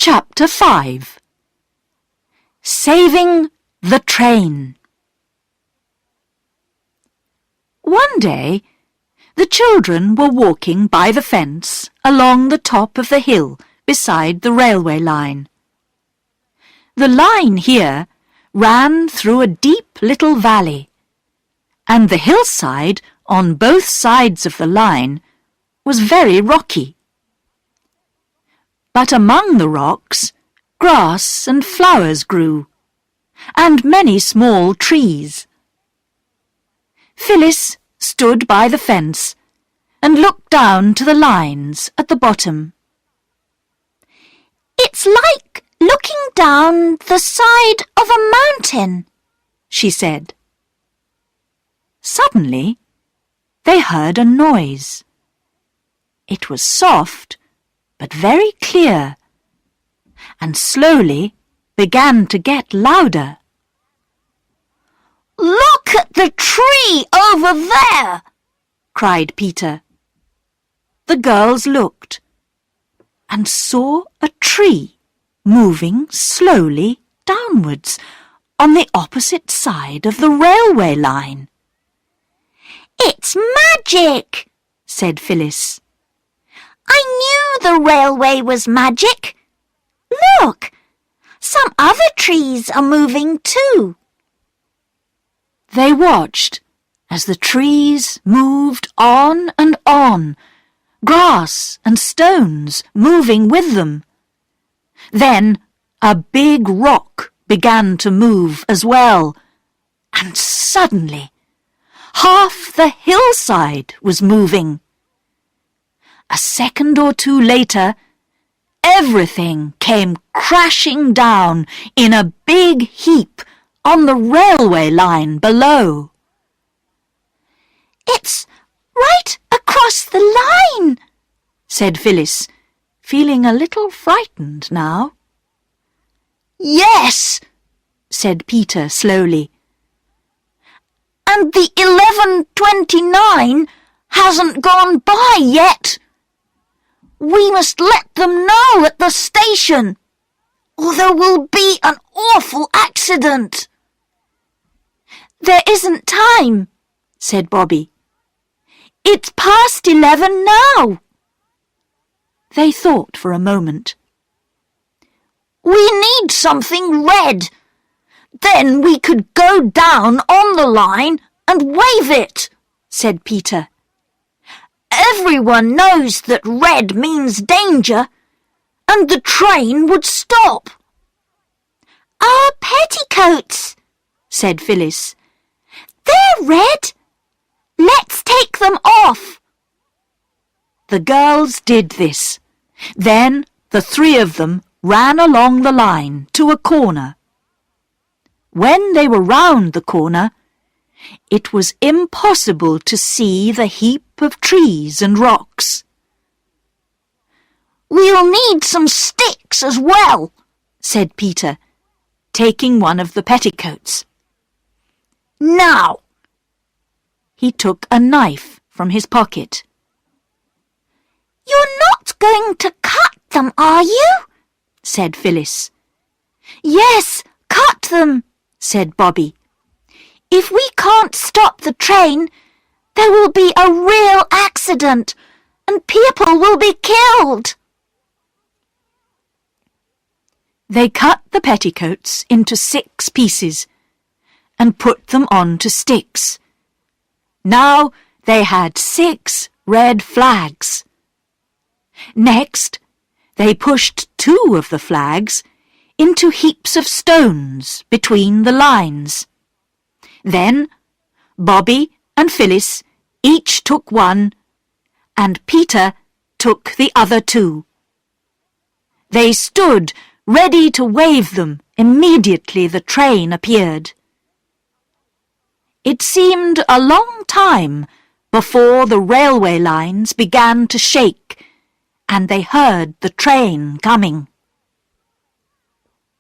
Chapter 5 Saving the Train. One day, the children were walking by the fence along the top of the hill beside the railway line. The line here ran through a deep little valley, and the hillside on both sides of the line was very rocky. But among the rocks, grass and flowers grew, and many small trees. Phyllis stood by the fence and looked down to the lines at the bottom. "It's like looking down the side of a mountain," she said. Suddenly, they heard a noise. It was soft, but very clear, and slowly began to get louder. "Look at the tree over there!" cried Peter. The girls looked and saw a tree moving slowly downwards on the opposite side of the railway line. "It's magic," said Phyllis. "I knew the railway was magic. Look, some other trees are moving too." They watched as the trees moved on and on, grass and stones moving with them. Then a big rock began to move as well, and suddenly half the hillside was moving. A second or two later, everything came crashing down in a big heap on the railway line below. "It's right across the line," said Phyllis, feeling a little frightened now. "Yes," said Peter slowly. "And the 11:29 hasn't gone by yet. We must let them know at the station, or there will be an awful accident." "There isn't time," said Bobby. "It's past 11 now." They thought for a moment. "We need something red. Then we could go down on the line and wave it," said Peter. "Everyone knows that red means danger, and the train would stop." "Our petticoats," said Phyllis. "They're red. Let's take them off." The girls did this. Then the three of them ran along the line to a corner. When they were round the corner, it was impossible to see the heap of trees and rocks. "We'll need some sticks as well," said Peter, taking one of the petticoats. "Now." He took a knife from his pocket. "You're not going to cut them, are you?" said Phyllis. "Yes, cut them," said Bobby. "If we can't stop the train, there will be a real accident, and people will be killed." They cut the petticoats into 6 pieces and put them onto sticks. Now they had 6 red flags. Next, they pushed 2 of the flags into heaps of stones between the lines. Then Bobby and Phyllis each took one, and Peter took the other 2. They stood ready to wave them immediately the train appeared. It seemed a long time before the railway lines began to shake, and they heard the train coming.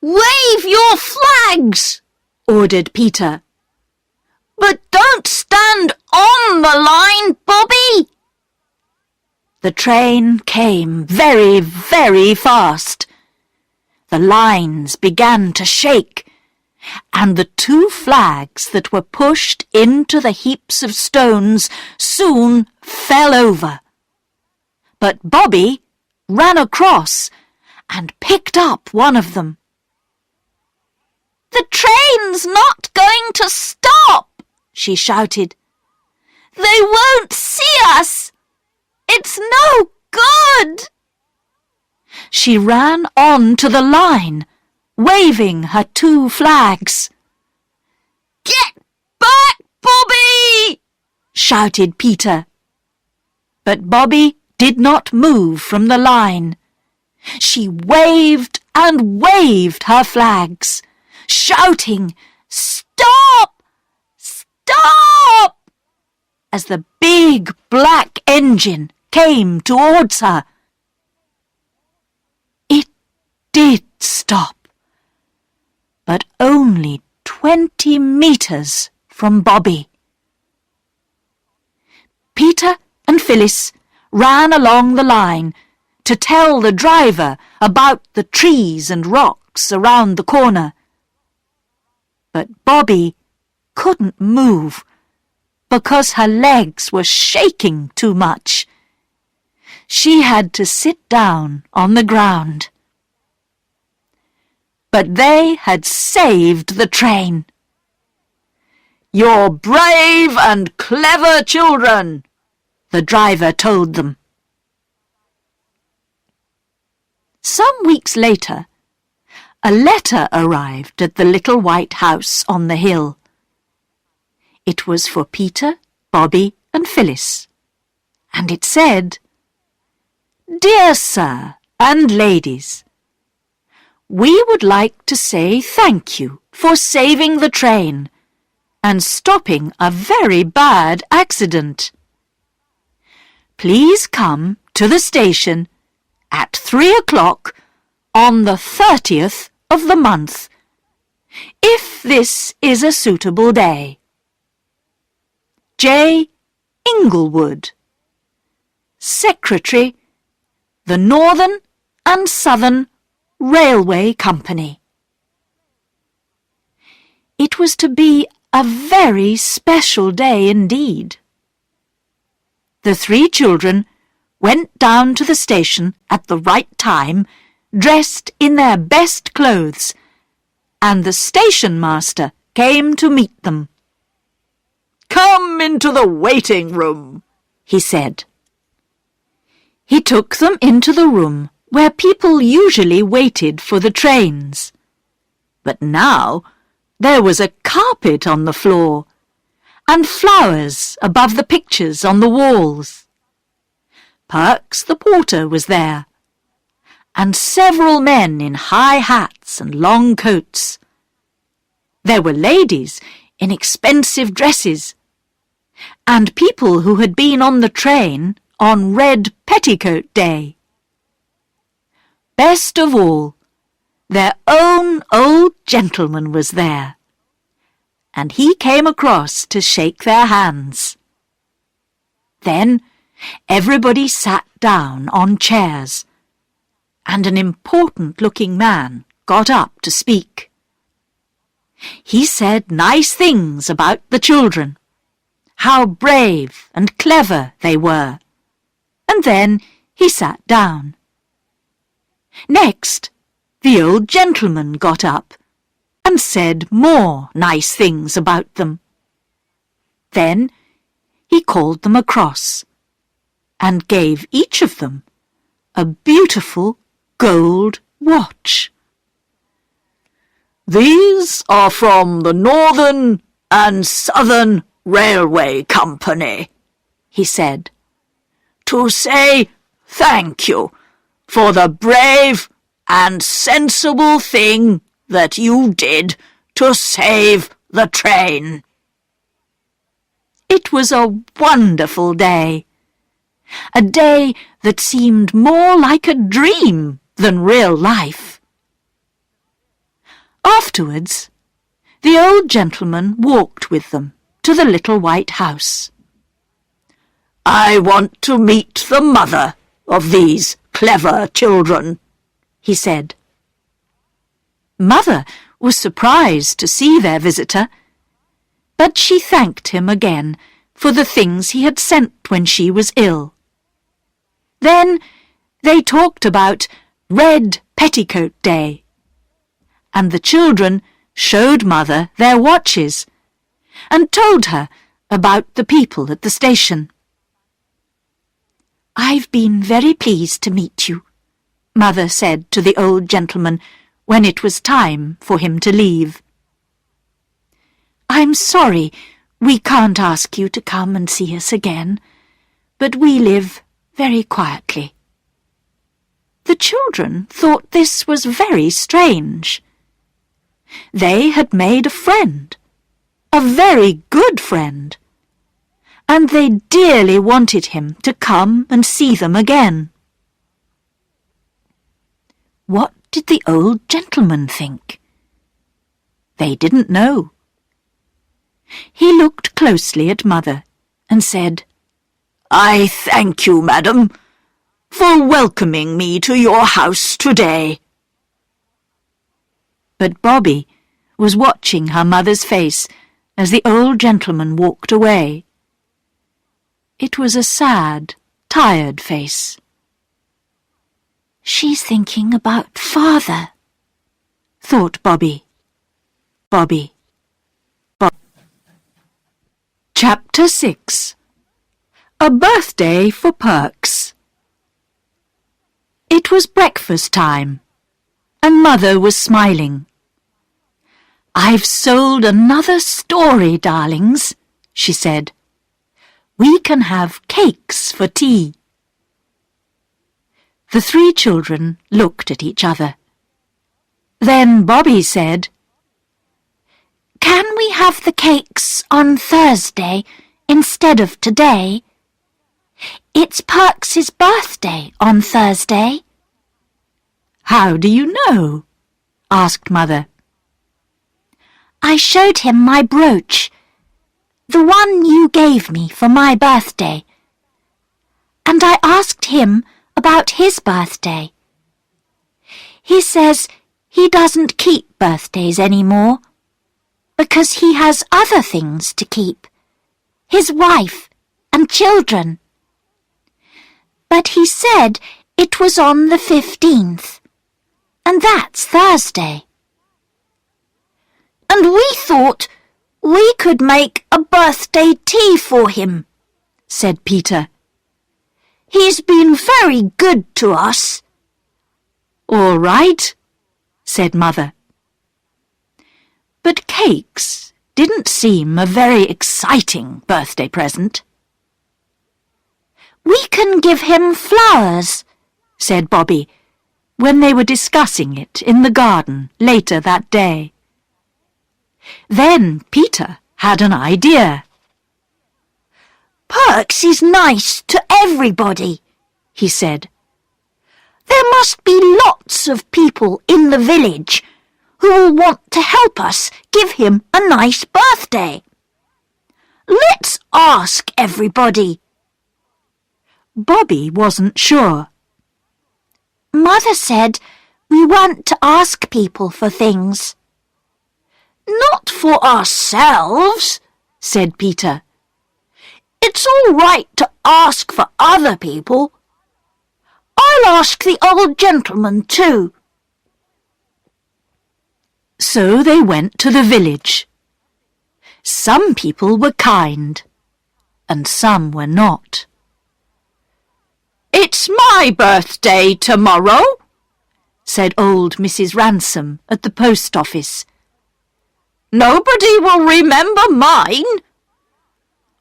"Wave your flags!" ordered Peter. "But don't stand on the line, Bobby!" The train came very, very fast. The lines began to shake, and the 2 flags that were pushed into the heaps of stones soon fell over. But Bobby ran across and picked up one of them. "The train's not going to stop," she shouted. "They won't see us. It's no good." She ran on to the line, waving her 2 flags. "Get back, Bobby!" shouted Peter. But Bobby did not move from the line. She waved and waved her flags, shouting, "Stop! Stop!" as the big black engine came towards her. It did stop, but only 20 meters from Bobby. Peter and Phyllis ran along the line to tell the driver about the trees and rocks around the corner. But Bobby couldn't move because her legs were shaking too much. She had to sit down on the ground. But they had saved the train. "You're brave and clever children," the driver told them. Some weeks later, a letter arrived at the little white house on the hill. It was for Peter, Bobby, and Phyllis, and it said, "Dear Sir and Ladies, we would like to say thank you for saving the train and stopping a very bad accident. Please come to the station at 3 o'clock on the 30th of the month, if this is a suitable day. J. Inglewood, Secretary, the Northern and Southern Railway Company." It was to be a very special day indeed. The 3 children went down to the station at the right time, dressed in their best clothes, and the station master came to meet them. "Come into the waiting room," he said. He took them into the room where people usually waited for the trains. But now there was a carpet on the floor, and flowers above the pictures on the walls. Perks the porter was there, and several men in high hats and long coats. There were ladies in expensive dresses, and people who had been on the train on Red Petticoat Day. Best of all, their own old gentleman was there, and he came across to shake their hands. Then everybody sat down on chairs, and an important-looking man got up to speak. He said nice things about the children, how brave and clever they were, and then he sat down. Next, the old gentleman got up and said more nice things about them. Then he called them across and gave each of them a beautiful gold watch. "These are from the Northern and Southern Railway Company," he said, "to say thank you for the brave and sensible thing that you did to save the train." It was a wonderful day, a day that seemed more like a dream than real life. Afterwards, the old gentleman walked with them to the little white house. "I want to meet the mother of these clever children," he said. Mother was surprised to see their visitor, but she thanked him again for the things he had sent when she was ill. Then they talked about Red Petticoat Day, and the children showed Mother their watches and told her about the people at the station. "I've been very pleased to meet you," Mother said to the old gentleman when it was time for him to leave. "I'm sorry we can't ask you to come and see us again, but we live very quietly." The children thought this was very strange. They had made a friend, a very good friend, and they dearly wanted him to come and see them again. What did the old gentleman think? They didn't know. He looked closely at Mother and said, "I thank you, madam, for welcoming me to your house today." But Bobby was watching her mother's face as the old gentleman walked away. It was a sad, tired face. "She's thinking about Father," thought Bobby. Bobby. Chapter 6. A Birthday for Perks. It was breakfast time, and Mother was smiling. "I've sold another story, darlings," she said. "We can have cakes for tea." The three children looked at each other. Then Bobby said, "Can we have the cakes on Thursday instead of today? It's Perks's birthday on Thursday." "How do you know?" asked Mother. "I showed him my brooch, the one you gave me for my birthday, and I asked him about his birthday. He says he doesn't keep birthdays anymore because he has other things to keep, his wife and children. But he said it was on the 15th, and that's Thursday. And we thought we could make a birthday tea for him," said Peter. "He's been very good to us." "All right," said Mother. But cakes didn't seem a very exciting birthday present. "We can give him flowers," said Bobby, when they were discussing it in the garden later that day. Then Peter had an idea. "Perks is nice to everybody," he said. "There must be lots of people in the village who will want to help us give him a nice birthday. Let's ask everybody." Bobby wasn't sure. "Mother said we weren't to ask people for things." "Not for ourselves," said Peter. "It's all right to ask for other people. I'll ask the old gentleman too." So they went to the village. Some people were kind, and some were not. "It's my birthday tomorrow," said old Mrs. Ransom at the post office. "Nobody will remember mine.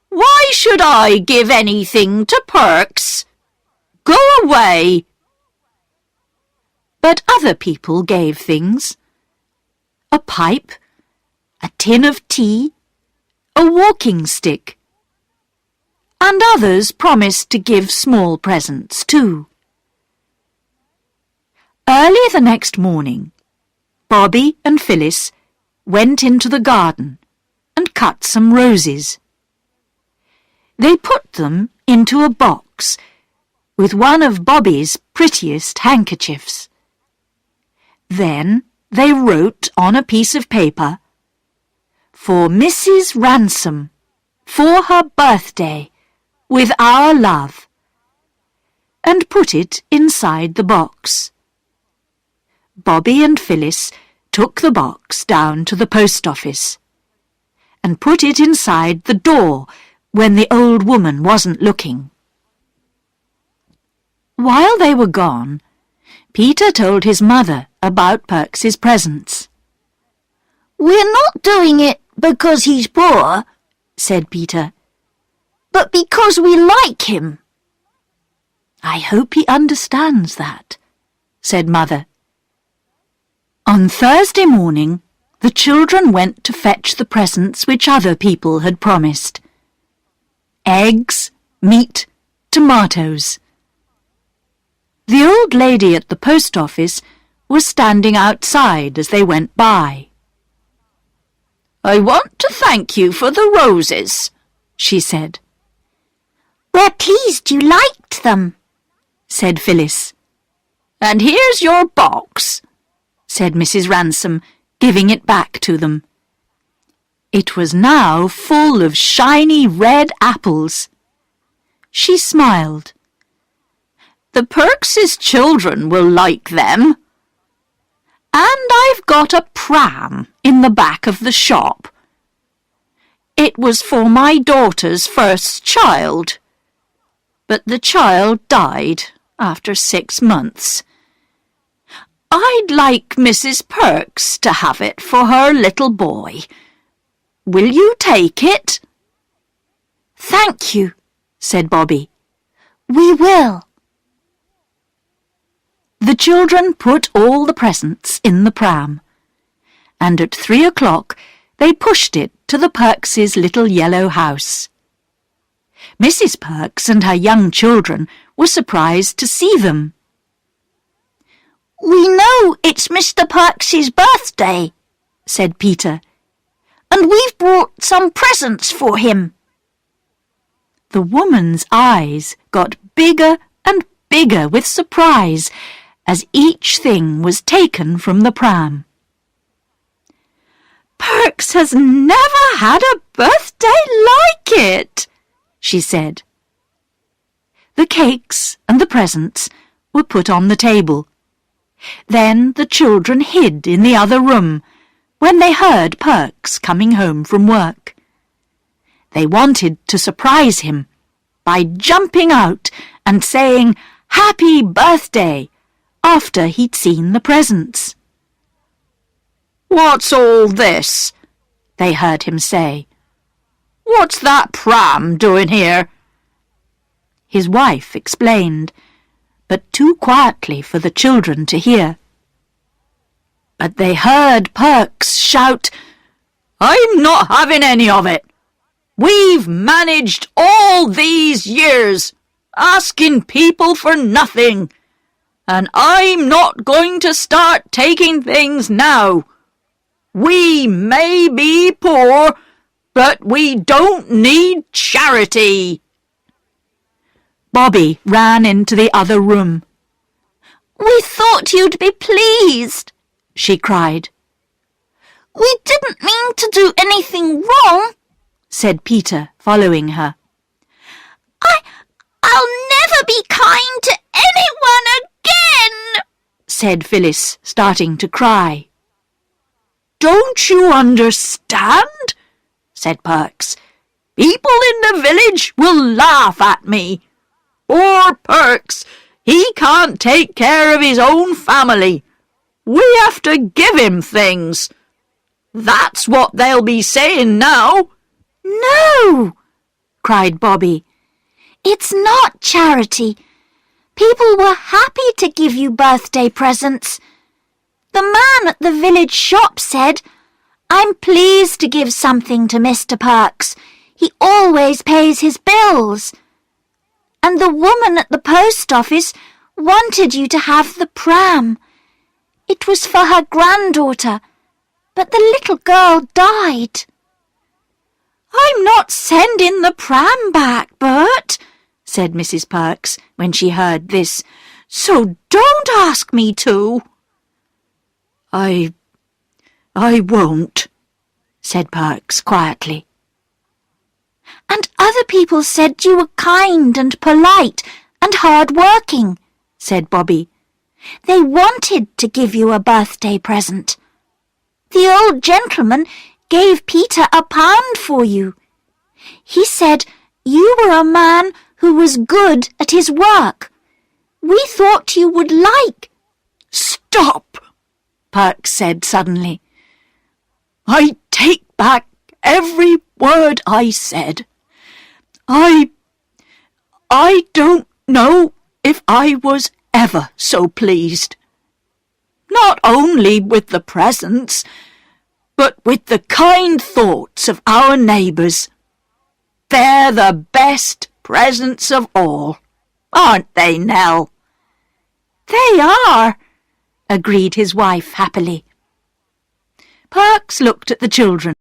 Why should I give anything to Perks? Go away." But other people gave things. A pipe, a tin of tea, a walking stick, and others promised to give small presents too. Early the next morning, Bobby and Phyllis went into the garden and cut some roses. They put them into a box with one of Bobby's prettiest handkerchiefs. Then they wrote on a piece of paper, "For Mrs. Ransom, for her birthday, with our love," and put it inside the box. Bobby and Phyllis took the box down to the post office and put it inside the door when the old woman wasn't looking. While they were gone, Peter told his mother about Perks's presents. "We're not doing it because he's poor," said Peter, "but because we like him." "I hope he understands that," said Mother. On Thursday morning, the children went to fetch the presents which other people had promised. Eggs, meat, tomatoes. The old lady at the post office was standing outside as they went by. "I want to thank you for the roses," she said. "We're pleased you liked them," said Phyllis. "And here's your box," said Mrs. Ransom, giving it back to them. It was now full of shiny red apples. She smiled. "The Perkses' children will like them. And I've got a pram in the back of the shop. It was for my daughter's first child, but the child died after 6 months. I'd like Mrs. Perks to have it for her little boy. Will you take it?" "Thank you," said Bobby. "We will." The children put all the presents in the pram, and at 3 o'clock they pushed it to the Perkses' little yellow house. Mrs. Perks and her young children were surprised to see them. "We know it's Mr. Perks's birthday," said Peter, "and we've brought some presents for him." The woman's eyes got bigger and bigger with surprise as each thing was taken from the pram. "Perks has never had a birthday like it," she said. The cakes and the presents were put on the table. Then the children hid in the other room when they heard Perks coming home from work. They wanted to surprise him by jumping out and saying "Happy Birthday" after he'd seen the presents. "What's all this?" they heard him say. "What's that pram doing here?" His wife explained, but too quietly for the children to hear. But they heard Perks shout, "I'm not having any of it. We've managed all these years, asking people for nothing, and I'm not going to start taking things now. We may be poor, but we don't need charity." Bobby ran into the other room. "We thought you'd be pleased," she cried. "We didn't mean to do anything wrong," said Peter, following her. I'll never be kind to anyone again," said Phyllis, starting to cry. "Don't you understand?" said Perks. "People in the village will laugh at me. Poor Perks, he can't take care of his own family. We have to give him things. That's what they'll be saying now." "No," cried Bobby. "It's not charity. People were happy to give you birthday presents. The man at the village shop said, 'I'm pleased to give something to Mr. Perks. He always pays his bills.' And the woman at the post office wanted you to have the pram. It was for her granddaughter, but the little girl died." "I'm not sending the pram back, Bert," said Mrs. Perks when she heard this, "so don't ask me to." "I I won't," said Perks quietly. "And other people said you were kind and polite and hard-working," said Bobby. "They wanted to give you a birthday present. The old gentleman gave Peter £1 for you. He said you were a man who was good at his work. We thought you would like—" "Stop!" Perks said suddenly. "I take back every word I said. I don't know if I was ever so pleased. Not only with the presents, but with the kind thoughts of our neighbours. They're the best presents of all, aren't they, Nell?" "They are," agreed his wife happily. Perks looked at the children.